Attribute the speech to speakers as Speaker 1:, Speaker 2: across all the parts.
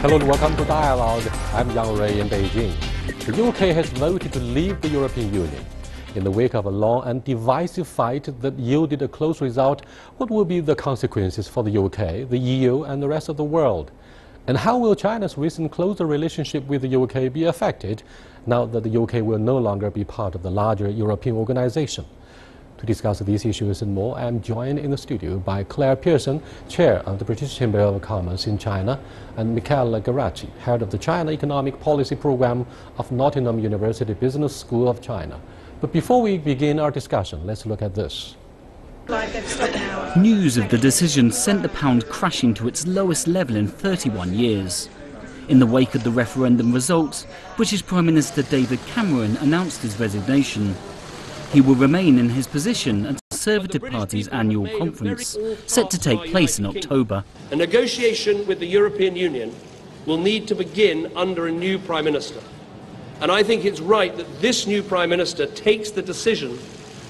Speaker 1: Hello and welcome to Dialogue. I'm Yang Ray in Beijing. The UK has voted to leave the European Union. In the wake of a long and divisive fight that yielded a close result, what will be the consequences for the UK, the EU and the rest of the world? And how will China's recent closer relationship with the UK be affected now that the UK will no longer be part of the larger European organization? To discuss these issues and more, I am joined in the studio by Claire Pearson, Chair of the British Chamber of Commerce in China, and Michele Garacci, Head of the China Economic Policy Program of Nottingham University Business School of China. But before we begin our discussion, let's look at this.
Speaker 2: News of the decision sent the pound crashing to its lowest level in 31 years. In the wake of the referendum results, British Prime Minister David Cameron announced his resignation. He will remain in his position at the Conservative Party's annual conference, set to take place in October.
Speaker 3: A negotiation with the European Union will need to begin under a new Prime Minister. And I think it's right that this new Prime Minister takes the decision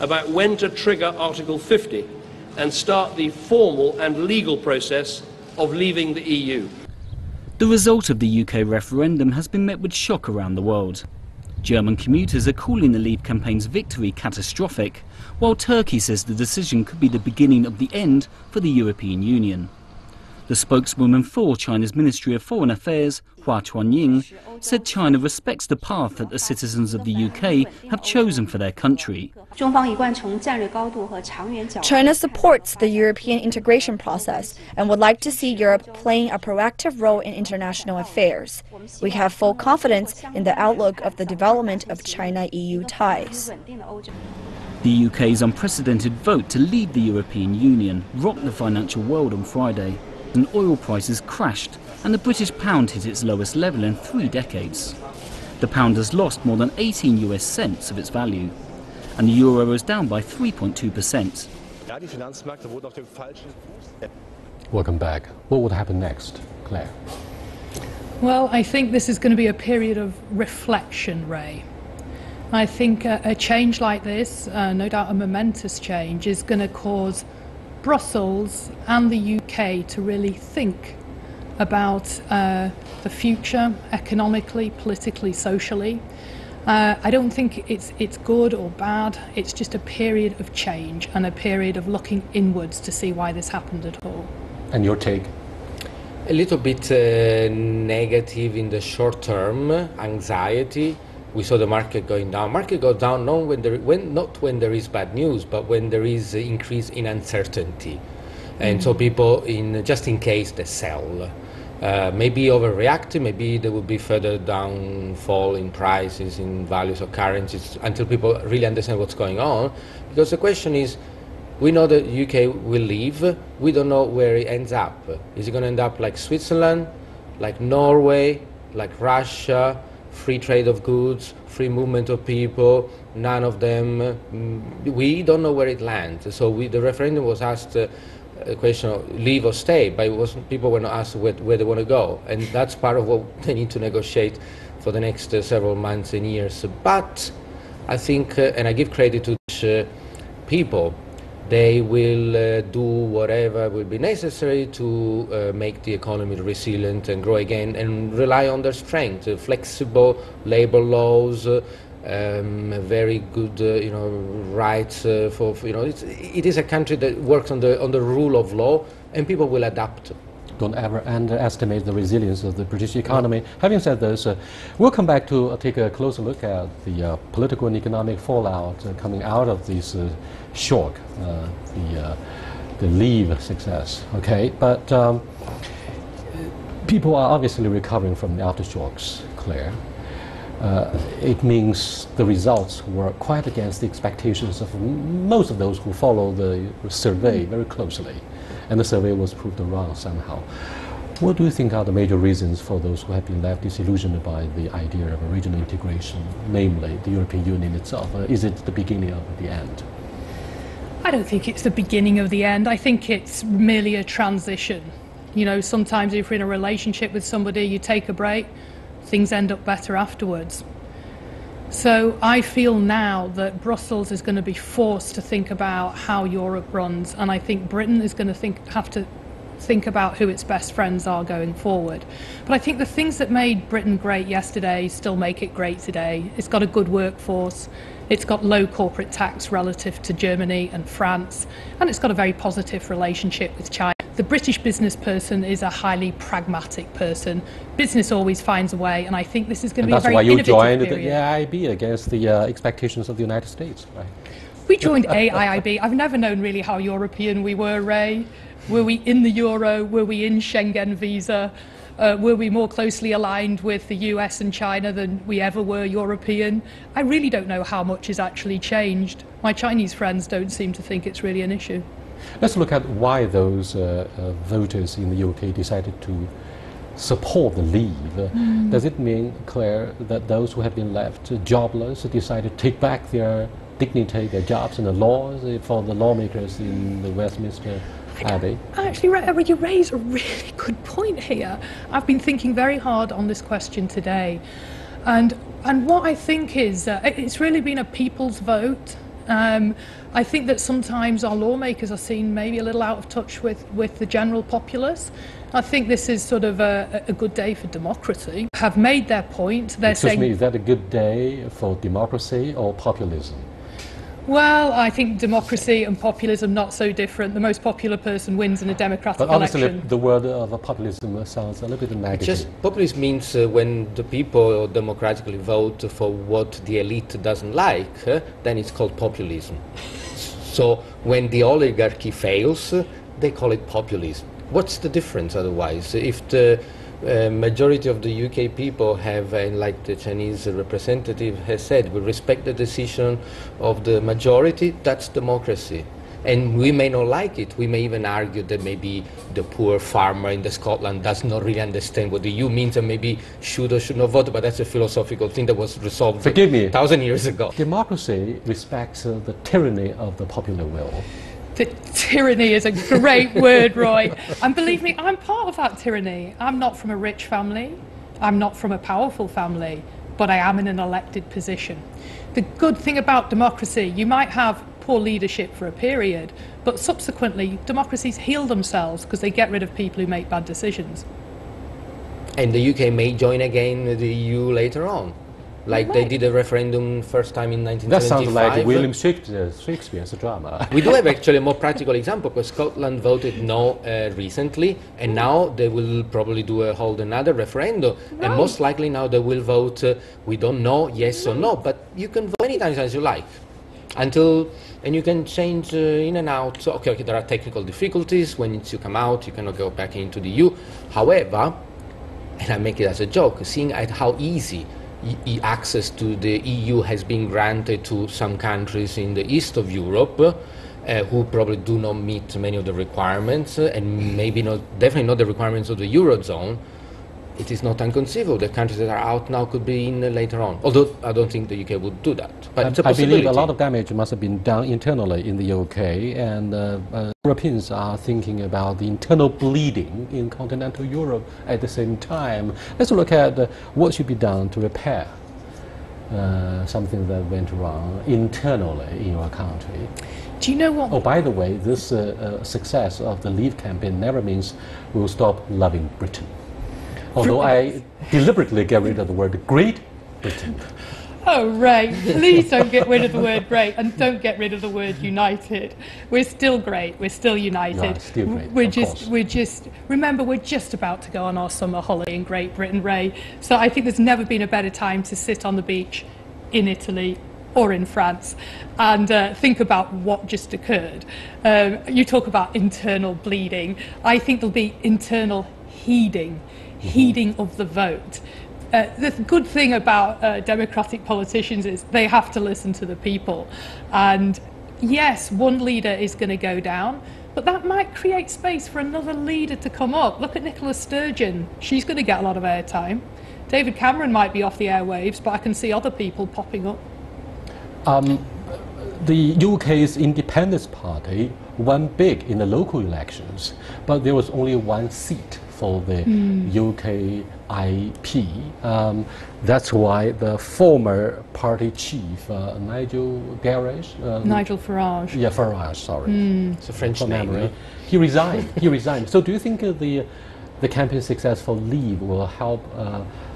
Speaker 3: about when to trigger Article 50 and start the formal and legal process of leaving the EU.
Speaker 2: The result of the UK referendum has been met with shock around the world. German commuters are calling the Leave campaign's victory catastrophic, while Turkey says the decision could be the beginning of the end for the European Union. The spokeswoman for China's Ministry of Foreign Affairs, Hua Chuanying, said China respects the path that the citizens of the UK have chosen for their country.
Speaker 4: China supports the European integration process and would like to see Europe playing a proactive role in international affairs. We have full confidence in the outlook of the development of China-EU ties.
Speaker 2: The UK's unprecedented vote to leave the European Union rocked the financial world on Friday, and oil prices crashed and the British pound hit its lowest level in 3 decades. The pound has lost more than 18 US cents of its value, and the euro is down by 3.2%.
Speaker 1: Welcome back. What would happen next, Claire?
Speaker 5: Well, I think this is going to be a period of reflection, Ray. I think a change like this, no doubt a momentous change, is going to cause Brussels and the UK to really think about the future economically, politically, socially. I don't think it's good or bad. It's just a period of change and a period of looking inwards to see why this happened at all.
Speaker 1: And your take?
Speaker 6: A little bit negative in the short term, anxiety. We saw the market going down. Market goes down not when there is bad news, but when there is increase in uncertainty. And so people, just in case, they sell. Maybe overreacting, maybe there will be further downfall in prices, in values of currencies, until people really understand what's going on. Because the question is, we know that UK will leave, we don't know where it ends up. Is it going to end up like Switzerland, like Norway, like Russia? Free trade of goods, free movement of people, none of them. We don't know where it lands. So the referendum was asked a question of leave or stay, but people were not asked where they want to go. And that's part of what they need to negotiate for the next several months and years. But I think, and I give credit to these people, they will do whatever will be necessary to make the economy resilient and grow again, and rely on their strength, flexible labor laws, very good, rights for it is a country that works on the rule of law, and people will adapt.
Speaker 1: Don't ever underestimate the resilience of the British economy. Having said this, we'll come back to take a closer look at the political and economic fallout coming out of this shock, the Leave success. Okay, but people are obviously recovering from the aftershocks, Claire. It means the results were quite against the expectations of most of those who follow the survey very closely. And the survey was proved wrong somehow. What do you think are the major reasons for those who have been left disillusioned by the idea of regional integration, namely the European Union itself? Is it the beginning of the end?
Speaker 5: I don't think it's the beginning of the end. I think it's merely a transition. You know, sometimes if you're in a relationship with somebody, you take a break, things end up better afterwards. So I feel now that Brussels is going to be forced to think about how Europe runs, and I think Britain is going to have to think about who its best friends are going forward. But I think the things that made Britain great yesterday still make it great today. It's got a good workforce, it's got low corporate tax relative to Germany and France, and it's got a very positive relationship with China. The British business person is a highly pragmatic person. Business always finds a way, and I think this is going to be a very innovative period.
Speaker 1: That's why you joined the AIIB against the expectations of the United States, right?
Speaker 5: We joined AIIB. I've never known really how European we were, Ray. Were we in the Euro? Were we in Schengen visa? Were we more closely aligned with the US and China than we ever were European? I really don't know how much has actually changed. My Chinese friends don't seem to think it's really an issue.
Speaker 1: Let's look at why those voters in the UK decided to support the leave. Does it mean, Claire, that those who have been left jobless decided to take back their dignity, their jobs and the laws for the lawmakers in the Westminster Abbey?
Speaker 5: Actually, you raise a really good point here. I've been thinking very hard on this question today. And what I think is, it's really been a people's vote. I think that sometimes our lawmakers are seen maybe a little out of touch with the general populace. I think this is sort of a good day for democracy. Have made their point. They're saying,
Speaker 1: is that a good day for democracy or populism?
Speaker 5: Well, I think democracy and populism not so different. The most popular person wins in a democratic election.
Speaker 1: But obviously the word of populism sounds a little bit negative.
Speaker 6: Just populism means when the people democratically vote for what the elite doesn't like, then it's called populism. So when the oligarchy fails, they call it populism. What's the difference otherwise? If the majority of the UK people have, like the Chinese representative has said, we respect the decision of the majority, that's democracy. And we may not like it. We may even argue that maybe the poor farmer in Scotland does not really understand what the EU means and maybe should or should not vote, but that's a philosophical thing that was resolved 1,000 years ago.
Speaker 1: Democracy respects the tyranny of the popular will.
Speaker 5: The tyranny is a great word, Roy. And believe me, I'm part of that tyranny. I'm not from a rich family. I'm not from a powerful family, but I am in an elected position. The good thing about democracy, you might have poor leadership for a period, but subsequently democracies heal themselves because they get rid of people who make bad decisions.
Speaker 6: And the UK may join again the EU later on. Like they did a referendum first time in 1975.
Speaker 1: That sounds like William Shakespeare's drama.
Speaker 6: We do have actually a more practical example because Scotland voted no recently, and now they will probably hold another referendum, and most likely now they will vote, we don't know, yes or no, but you can vote anytime as you like. And you can change in and out. So, okay, there are technical difficulties. When you come out, you cannot go back into the EU. However, and I make it as a joke, seeing at how easy access to the EU has been granted to some countries in the east of Europe who probably do not meet many of the requirements and maybe definitely not the requirements of the Eurozone. It is not inconceivable that countries that are out now could be in later on. Although I don't think the UK would do that. But it's a possibility.
Speaker 1: I believe a lot of damage must have been done internally in the UK, and Europeans are thinking about the internal bleeding in continental Europe at the same time. Let's look at what should be done to repair something that went wrong internally in your country.
Speaker 5: Do you know what?
Speaker 1: Oh, by the way, this success of the Leave campaign never means we'll stop loving Britain. Although I deliberately get rid of the word Great Britain.
Speaker 5: Oh, Ray, please don't get rid of the word great, and don't get rid of the word united. We're still great, we're still united.
Speaker 1: No, still great,
Speaker 5: remember, we're just about to go on our summer holiday in Great Britain, Ray. So I think there's never been a better time to sit on the beach in Italy or in France and think about what just occurred. You talk about internal bleeding. I think there'll be internal heeding of the vote. The good thing about democratic politicians is they have to listen to the people. And yes, one leader is going to go down, but that might create space for another leader to come up. Look at Nicola Sturgeon. She's going to get a lot of airtime. David Cameron might be off the airwaves, but I can see other people popping up.
Speaker 1: The UK's Independence Party won big in the local elections, but there was only one seat for the UK IP. That's why the former party chief, Nigel Farage. Yeah, Farage, sorry.
Speaker 6: It's a French name.
Speaker 1: He resigned. He resigned. So do you think the campaign's successful leave will help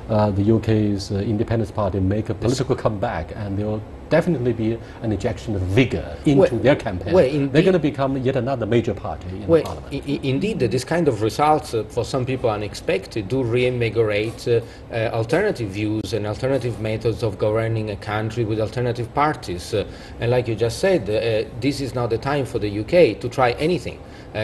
Speaker 1: the UK's Independence Party make a political comeback, and there will definitely be an injection of vigor into their campaign? They're going to become yet another major party in Parliament.
Speaker 6: Indeed, this kind of results, for some people unexpected, do reinvigorate alternative views and alternative methods of governing a country with alternative parties. And like you just said, this is not the time for the UK to try anything.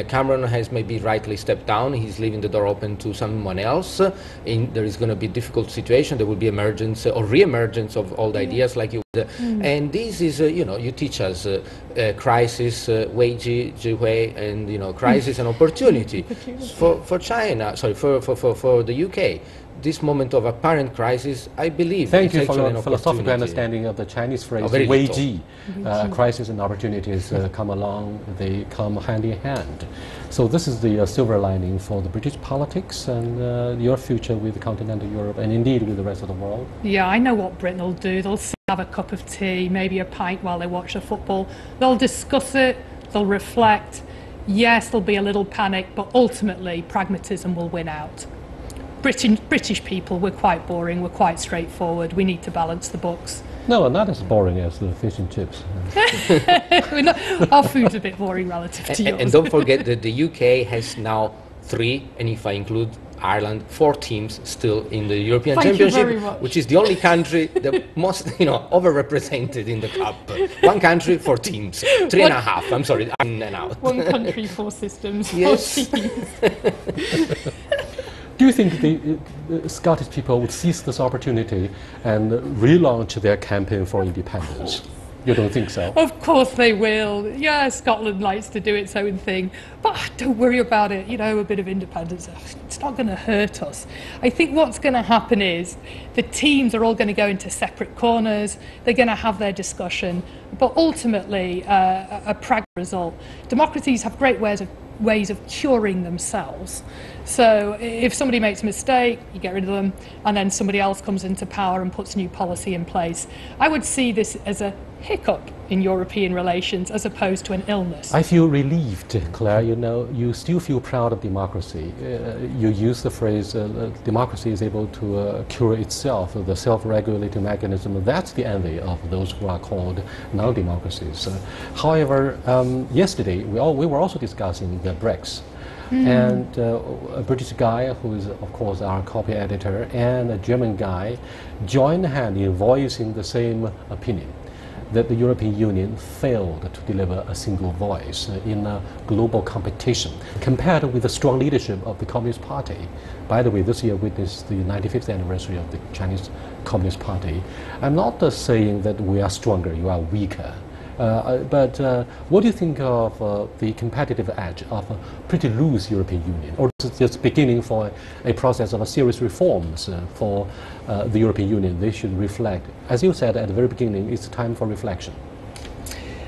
Speaker 6: Cameron has maybe rightly stepped down. He's leaving the door open to someone else. There is going to be a difficult situation. There will be emergence or re-emergence of old ideas like you. And this is, you teach us crisis, and crisis and opportunity for China. Sorry, for the UK. This moment of apparent crisis, I believe.
Speaker 1: Thank you for your philosophical understanding of the Chinese phrase, Wei Ji. Crisis and opportunities come along, they come hand in hand. So this is the silver lining for the British politics and your future with continental Europe and indeed with the rest of the world.
Speaker 5: Yeah, I know what Britain will do. They'll have a cup of tea, maybe a pint while they watch the football. They'll discuss it, they'll reflect. Yes, there'll be a little panic, but ultimately pragmatism will win out. British people, we're quite boring, we're quite straightforward, we need to balance the books.
Speaker 1: No, not as boring as the fish and chips.
Speaker 5: Our food's a bit boring relative to yours.
Speaker 6: And don't forget that the UK has now 3, and if I include Ireland, 4 teams still in the European Championship, which is the only country that most, overrepresented in the cup. 1 country, 4 teams. 3.5, I'm sorry, in and out.
Speaker 5: 1 country, 4 systems, 4 teams.
Speaker 1: Do you think the Scottish people would seize this opportunity and relaunch their campaign for independence? You don't think so?
Speaker 5: Of course they will. Yeah, Scotland likes to do its own thing. But don't worry about it. A bit of independence, it's not going to hurt us. I think what's going to happen is the teams are all going to go into separate corners. They're going to have their discussion. But ultimately, a pragmatic result. Democracies have great ways of curing themselves. So if somebody makes a mistake, you get rid of them, and then somebody else comes into power and puts new policy in place. I would see this as a hiccup in European relations as opposed to an illness.
Speaker 1: I feel relieved, Claire. You still feel proud of democracy. You use the phrase democracy is able to cure itself, the self-regulating mechanism. That's the envy of those who are called non-democracies. However, yesterday we were also discussing the BRICS. And a British guy who is, of course, our copy editor, and a German guy joined hand in voicing the same opinion, that the European Union failed to deliver a single voice in a global competition, compared with the strong leadership of the Communist Party. By the way, this year witnessed the 95th anniversary of the Chinese Communist Party. I'm not saying that we are stronger, you are weaker. But what do you think of the competitive edge of a pretty loose European Union? Or is it just beginning for a process of serious reforms for the European Union? They should reflect. As you said at the very beginning, it's time for reflection.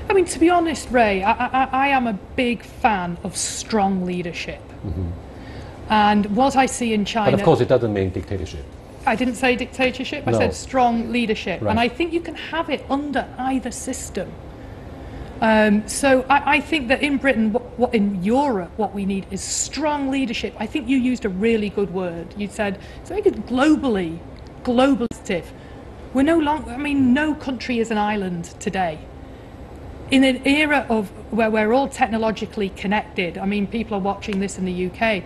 Speaker 5: I mean, to be honest, Ray, I am a big fan of strong leadership. And what I see in China...
Speaker 1: But of course it doesn't mean dictatorship.
Speaker 5: I didn't say dictatorship, I said strong leadership. Right. And I think you can have it under either system. So I think that in Britain, in Europe, what we need is strong leadership. I think you used a really good word. You said it's very good globalistic. We're no longer, no country is an island today. In an era of where we're all technologically connected, people are watching this in the UK,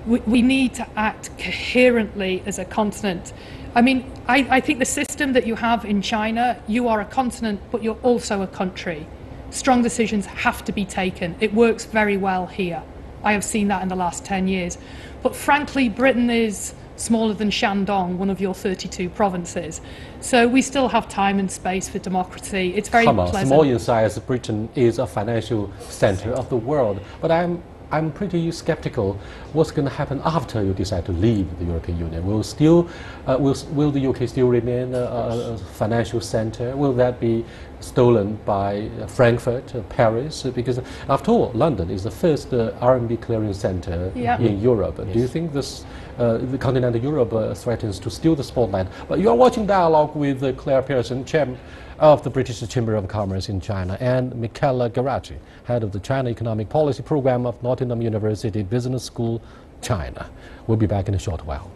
Speaker 5: we need to act coherently as a continent. I think the system that you have in China, you are a continent, but you're also a country. Strong decisions have to be taken. It works very well here. I have seen that in the last 10 years. But frankly, Britain is smaller than Shandong, one of your 32 provinces. So we still have time and space for democracy. It's very pleasant.
Speaker 1: Small in size, Britain is a financial center of the world. But I'm I'm pretty skeptical what's going to happen after you decide to leave the European Union. Will the UK still remain a financial center? Will that be stolen by Frankfurt, Paris? Because after all, London is the first RMB clearing center in Europe. Yes. Do you think this the continental Europe threatens to steal the spotlight? But you are watching Dialogue with Claire Pearson, chairman of the British Chamber of Commerce in China, and Michela Garacci, head of the China Economic Policy Program of Nottingham University Business School, China. We'll be back in a short while.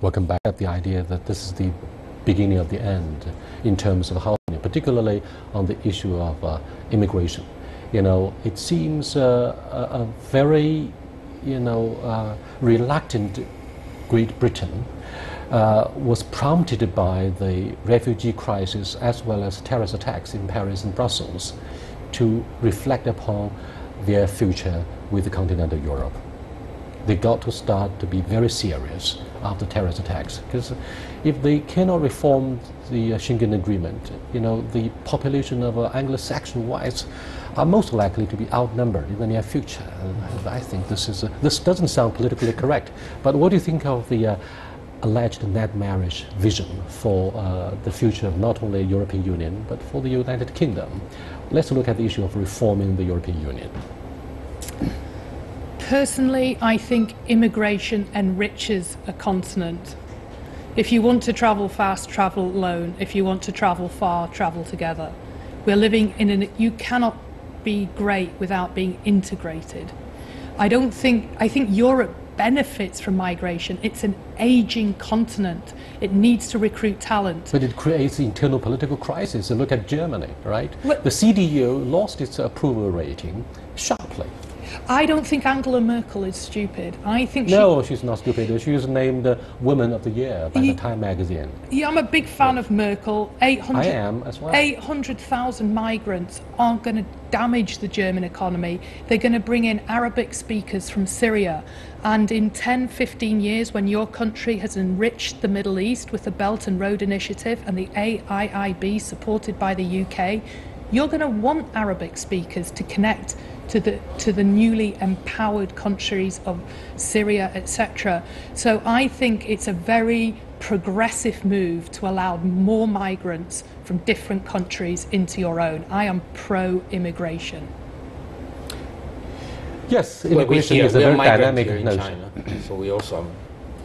Speaker 1: Welcome back. The idea that this is the beginning of the end in terms of housing, particularly on the issue of immigration. You know, it seems a very, reluctant Great Britain was prompted by the refugee crisis as well as terrorist attacks in Paris and Brussels to reflect upon their future with continental Europe. They got to start to be very serious after terrorist attacks, because if they cannot reform the Schengen Agreement, the population of Anglo-Saxon whites are most likely to be outnumbered in the near future. I think this doesn't sound politically correct, but what do you think of the alleged net marriage vision for the future of not only the European Union but for the United Kingdom? Let's look at the issue of reforming the European Union.
Speaker 5: Personally, I think immigration enriches a continent. If you want to travel fast, travel alone. If you want to travel far, travel together. We're living in you cannot be great without being integrated. I think Europe benefits from migration. It's an aging continent. It needs to recruit talent.
Speaker 1: But it creates internal political crisis. Look at Germany, right? The CDU lost its approval rating sharply.
Speaker 5: I don't think Angela Merkel is stupid. I think
Speaker 1: she's not stupid. She was named Woman of the Year by the Time magazine.
Speaker 5: Yeah, I'm a big fan of Merkel.
Speaker 1: I am as well.
Speaker 5: 800,000 migrants aren't going to damage the German economy. They're going to bring in Arabic speakers from Syria. And in 10, 15 years, when your country has enriched the Middle East with the Belt and Road Initiative and the AIIB supported by the UK, you're going to want Arabic speakers to connect to the newly empowered countries of Syria, etc. So I think it's a very progressive move to allow more migrants from different countries into your own. I am pro-immigration.
Speaker 1: Yes, immigration is a very dynamic notion.
Speaker 6: China, so we also...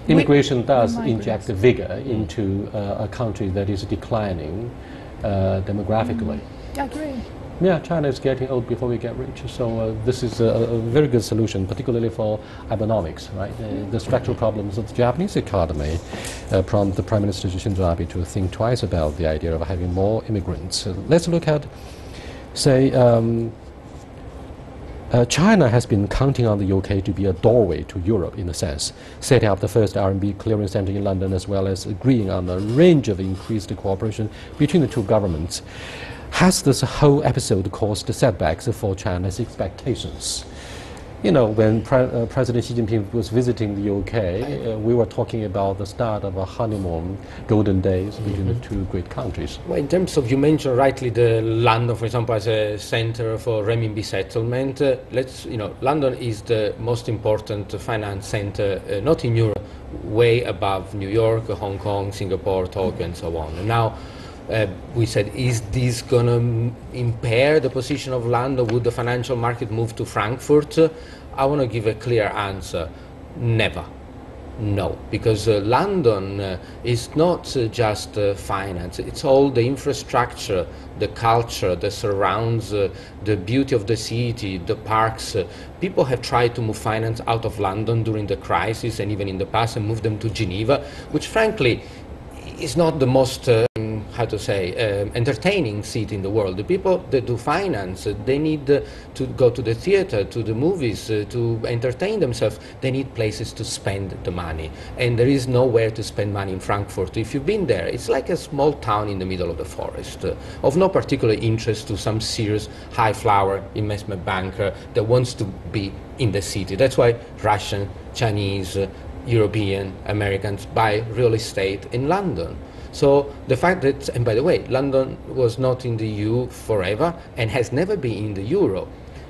Speaker 1: Immigration does inject vigor into a country that is declining demographically.
Speaker 5: I agree.
Speaker 1: Yeah, China is getting old before we get rich, so this is a very good solution, particularly for Abenomics, right? The structural problems of the Japanese economy prompt the Prime Minister Shinzo Abe to think twice about the idea of having more immigrants. Let's look at, say, China has been counting on the UK to be a doorway to Europe, in a sense, setting up the first RMB clearing center in London, as well as agreeing on a range of increased cooperation between the two governments. Has this whole episode caused setbacks for China's expectations? When President Xi Jinping was visiting the UK, we were talking about the start of a honeymoon golden days between the two great countries.
Speaker 6: Well, in terms of, you mentioned rightly the London, for example, as a center for renminbi settlement. London is the most important finance center, not in Europe, way above New York, Hong Kong, Singapore, Tokyo, and so on. And now, we said, is this going to impair the position of London? Would the financial market move to Frankfurt? I want to give a clear answer. Never. No, because London is not just finance. It's all the infrastructure, the culture that surrounds the beauty of the city, the parks. People have tried to move finance out of London during the crisis and even in the past and move them to Geneva, which frankly is not the most entertaining city in the world. The people that do finance, they need to go to the theater, to the movies, to entertain themselves. They need places to spend the money. And there is nowhere to spend money in Frankfurt. If you've been there, it's like a small town in the middle of the forest, of no particular interest to some serious high-flower investment banker that wants to be in the city. That's why Russian, Chinese, European, Americans buy real estate in London. So the fact that, and by the way, London was not in the EU forever and has never been in the euro.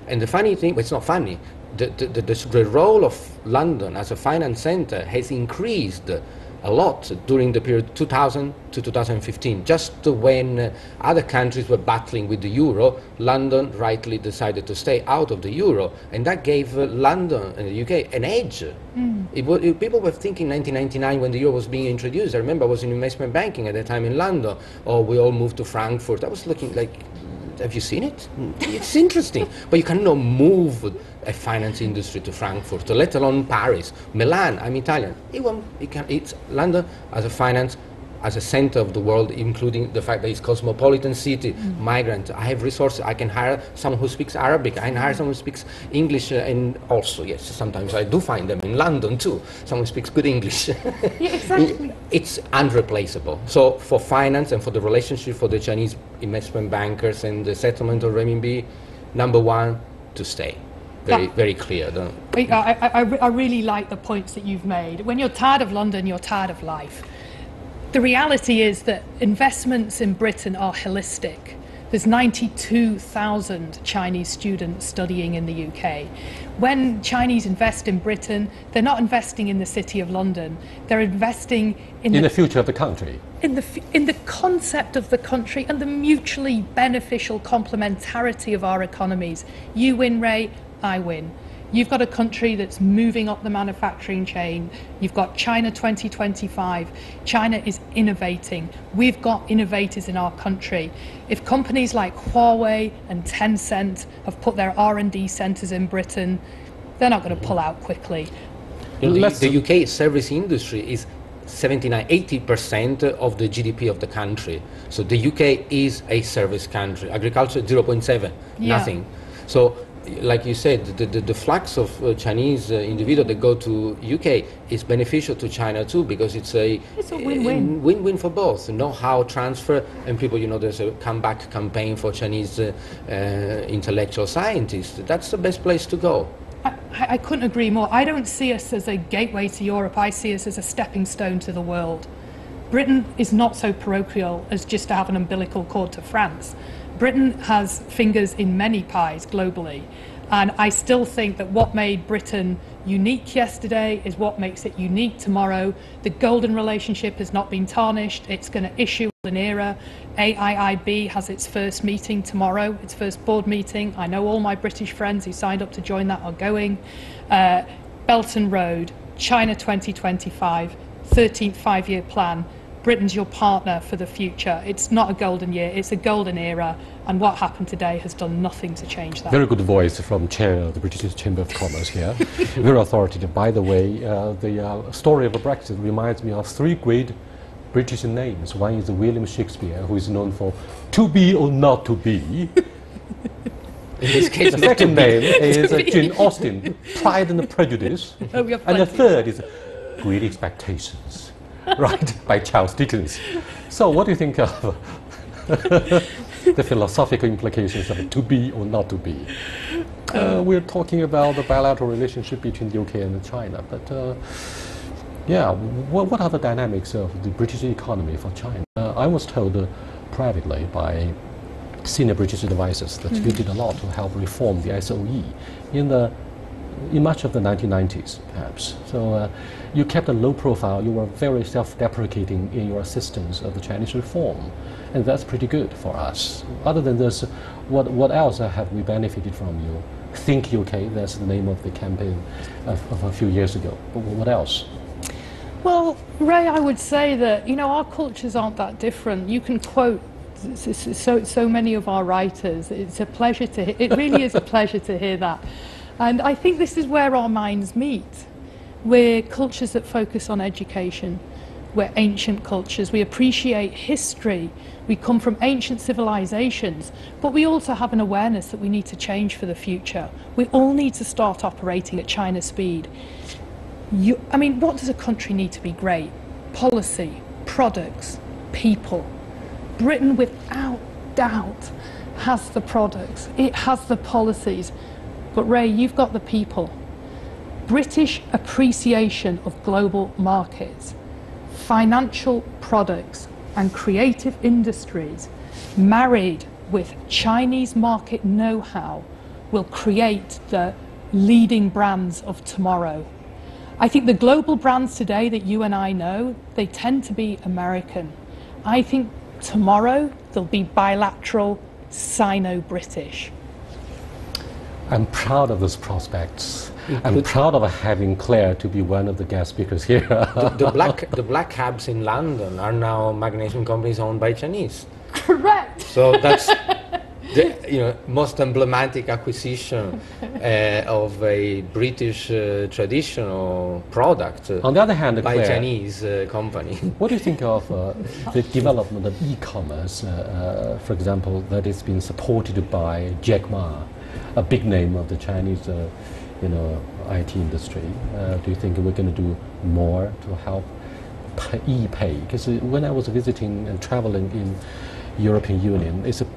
Speaker 6: And the funny thing, well, it's not funny, the role of London as a finance center has increased a lot during the period 2000 to 2015. Just when other countries were battling with the euro, London rightly decided to stay out of the euro, and that gave London and the UK an edge. People were thinking 1999 when the euro was being introduced. I remember I was in investment banking at the time in London, or we all moved to Frankfurt. I was looking like, have you seen it? It's interesting, but you cannot move a finance industry to Frankfurt, let alone Paris, Milan. I'm Italian. It's London as a finance, as a center of the world, including the fact that it's cosmopolitan city, migrant. I have resources. I can hire someone who speaks Arabic. I can hire someone who speaks English, and also, yes, sometimes I do find them in London too. Someone who speaks good English.
Speaker 5: Yeah, exactly.
Speaker 6: It's unreplaceable. So for finance and for the relationship for the Chinese investment bankers and the settlement of renminbi, number one, to stay. Very clear.
Speaker 5: I really like the points that you've made. When you're tired of London, you're tired of life. The reality is that investments in Britain are holistic. There's 92,000 Chinese students studying in the UK. When Chinese invest in Britain, they're not investing in the city of London. They're investing in
Speaker 1: the future of the country.
Speaker 5: In the concept of the country and the mutually beneficial complementarity of our economies. You win, Ray, I win. You've got a country that's moving up the manufacturing chain. You've got China 2025. China is innovating. We've got innovators in our country. If companies like Huawei and Tencent have put their R&D centres in Britain, they're not going to pull out quickly.
Speaker 6: The UK service industry is 80% of the GDP of the country. So the UK is a service country. Agriculture 0.7, nothing. So, like you said, the flux of Chinese individuals that go to UK is beneficial to China too, because it's a win-win. Win-win for both. Know-how transfer, and people, there's a comeback campaign for Chinese intellectual scientists. That's the best place to go.
Speaker 5: I couldn't agree more. I don't see us as a gateway to Europe. I see us as a stepping stone to the world. Britain is not so parochial as just to have an umbilical cord to France. Britain has fingers in many pies globally, and I still think that what made Britain unique yesterday is what makes it unique tomorrow. The golden relationship has not been tarnished. It's going to issue an era. AIIB has its first meeting tomorrow, its first board meeting. I know all my British friends who signed up to join that are going. Belt and Road, China 2025, 13th five-year plan. Britain's your partner for the future. It's not a golden year, it's a golden era, and what happened today has done nothing to change that.
Speaker 1: Very good voice from Chair of the British Chamber of Commerce here. Very authoritative. By the way, the story of Brexit reminds me of three great British names. One is William Shakespeare, who is known for to be or not to be.
Speaker 6: In this case,
Speaker 1: the second name is Jane Austen, Pride and Prejudice. And the third is Great Expectations. Right, by Charles Dickens. So what do you think of the philosophical implications of to be or not to be? We're talking about the bilateral relationship between the UK and China, but yeah, what are the dynamics of the British economy for China? I was told privately by senior British advisors that you did a lot to help reform the SOE in much of the 1990s, perhaps. So you kept a low profile. You were very self-deprecating in your assistance of the Chinese reform, and that's pretty good for us. Other than this, what else have we benefited from you? Think UK, that's the name of the campaign of a few years ago. But what else?
Speaker 5: Well, Ray, I would say that, our cultures aren't that different. You can quote so many of our writers. It's a pleasure to it really is a pleasure to hear that. And I think this is where our minds meet. We're cultures that focus on education. We're ancient cultures. We appreciate history. We come from ancient civilizations, but we also have an awareness that we need to change for the future. We all need to start operating at China speed. What does a country need to be great? Policy, products, people. Britain, without doubt, has the products. It has the policies. But Ray, you've got the people. British appreciation of global markets, financial products, and creative industries married with Chinese market know-how will create the leading brands of tomorrow. I think the global brands today that you and I know, they tend to be American. I think tomorrow they'll be bilateral, Sino-British.
Speaker 1: I'm proud of those prospects. I'm proud of having Claire to be one of the guest speakers here.
Speaker 6: The black cabs in London are now magazine companies owned by Chinese.
Speaker 5: Correct.
Speaker 6: So that's the most emblematic acquisition of a British traditional product
Speaker 1: On the other hand,
Speaker 6: by
Speaker 1: Claire,
Speaker 6: a Chinese company.
Speaker 1: what do you think of the development of e-commerce, for example, that is being supported by Jack Ma, a big name of the Chinese IT industry? Do you think we're going to do more to help e-pay? Because when I was visiting and traveling in European Union, it's a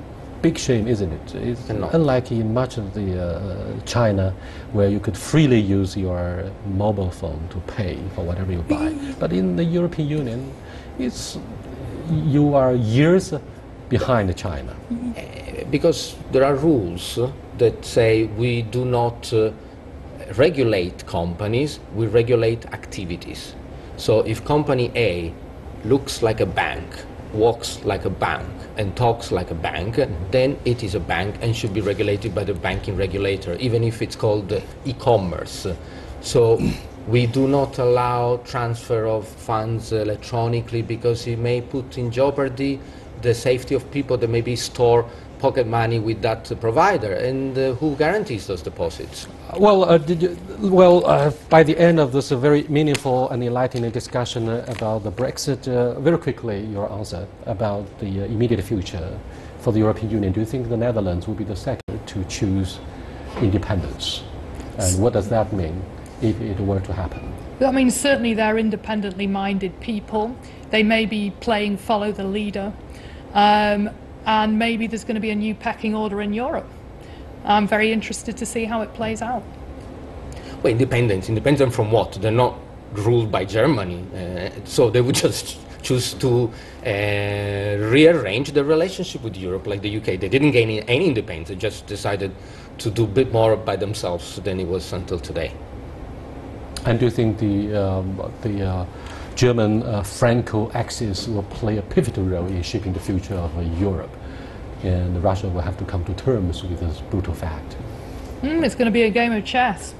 Speaker 1: big shame, isn't it? It's unlike in much of the China, where you could freely use your mobile phone to pay for whatever you buy. But in the European Union, you are years behind China.
Speaker 6: Because there are rules that say we do not regulate companies, we regulate activities. So if company A looks like a bank, walks like a bank, and talks like a bank, then it is a bank and should be regulated by the banking regulator, even if it's called e-commerce. So we do not allow transfer of funds electronically because it may put in jeopardy the safety of people that maybe store pocket money with that provider, and who guarantees those deposits?
Speaker 1: Well, by the end of this very meaningful and enlightening discussion about the Brexit, very quickly your answer about the immediate future for the European Union. Do you think the Netherlands will be the second to choose independence? And what does that mean if it were to happen?
Speaker 5: I mean, certainly they're independently minded people. They may be playing follow the leader. And maybe there's going to be a new pecking order in Europe. I'm very interested to see how it plays out.
Speaker 6: Well, independent from what? They're not ruled by Germany, so they would just choose to rearrange the relationship with Europe like the UK. They didn't gain any independence, they just decided to do a bit more by themselves than it was until today.
Speaker 1: And do you think the German Franco axis will play a pivotal role in shaping the future of Europe, and Russia will have to come to terms with this brutal fact?
Speaker 5: It's going to be a game of chess.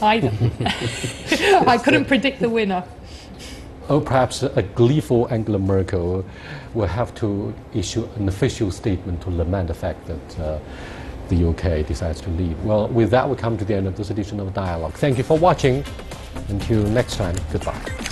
Speaker 5: I couldn't predict the winner.
Speaker 1: Or perhaps a gleeful Angela Merkel will have to issue an official statement to lament the fact that the UK decides to leave. Well, with that, we come to the end of this edition of Dialogue. Thank you for watching. Until next time, goodbye.